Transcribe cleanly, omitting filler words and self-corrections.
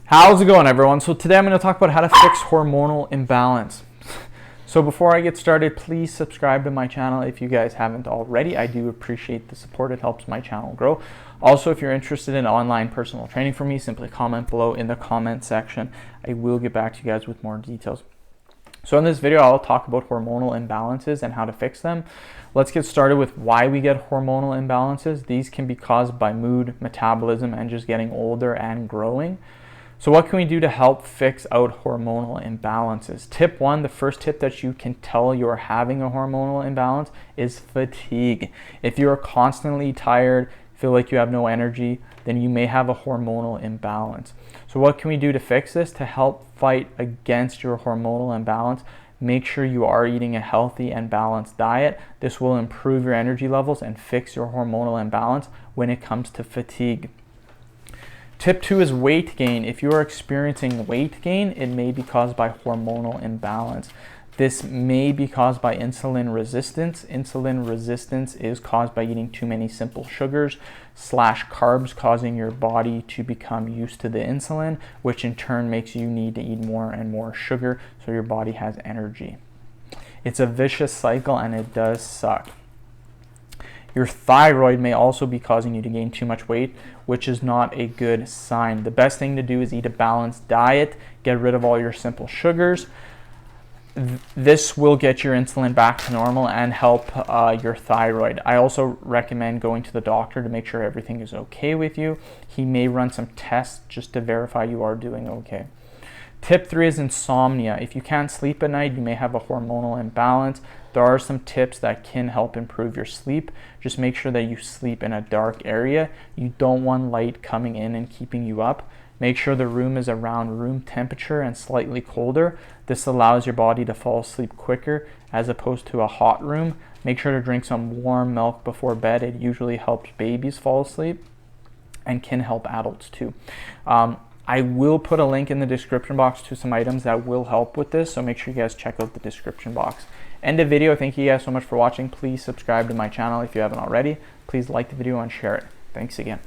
How's it going, everyone? So today I'm going to talk about how to fix hormonal imbalance. So before I get started, please subscribe to my channel if you guys haven't already. I do appreciate the support. It helps my channel grow. Also, if you're interested in online personal training from me, simply comment below in the comment section. I will get back to you guys with more details. So in this video, I'll talk about hormonal imbalances and how to fix them. Let's get started with why we get hormonal imbalances. These can be caused by mood, metabolism, and just getting older and growing. So what can we do to help fix out hormonal imbalances? Tip one, the first tip that you can tell you're having a hormonal imbalance is fatigue. If you're constantly tired, feel like you have no energy, then you may have a hormonal imbalance. So what can we do to fix this? To help fight against your hormonal imbalance, make sure you are eating a healthy and balanced diet. This will improve your energy levels and fix your hormonal imbalance when it comes to fatigue. Tip two is weight gain. If you are experiencing weight gain, it may be caused by hormonal imbalance. This may be caused by insulin resistance. Insulin resistance is caused by eating too many simple sugars / carbs, causing your body to become used to the insulin, which in turn makes you need to eat more and more sugar so your body has energy. It's a vicious cycle and it does suck. Your thyroid may also be causing you to gain too much weight, which is not a good sign. The best thing to do is eat a balanced diet, get rid of all your simple sugars. This will get your insulin back to normal and help your thyroid. I also recommend going to the doctor to make sure everything is okay with you. He may run some tests just to verify you are doing okay. Tip three is insomnia. If you can't sleep at night, you may have a hormonal imbalance. There are some tips that can help improve your sleep. Just make sure that you sleep in a dark area. You don't want light coming in and keeping you up. Make sure the room is around room temperature and slightly colder. This allows your body to fall asleep quicker as opposed to a hot room. Make sure to drink some warm milk before bed. It usually helps babies fall asleep and can help adults too. I will put a link in the description box to some items that will help with this, so make sure you guys check out the description box. End of video. Thank you guys so much for watching. Please subscribe to my channel if you haven't already. Please like the video and share it. Thanks again.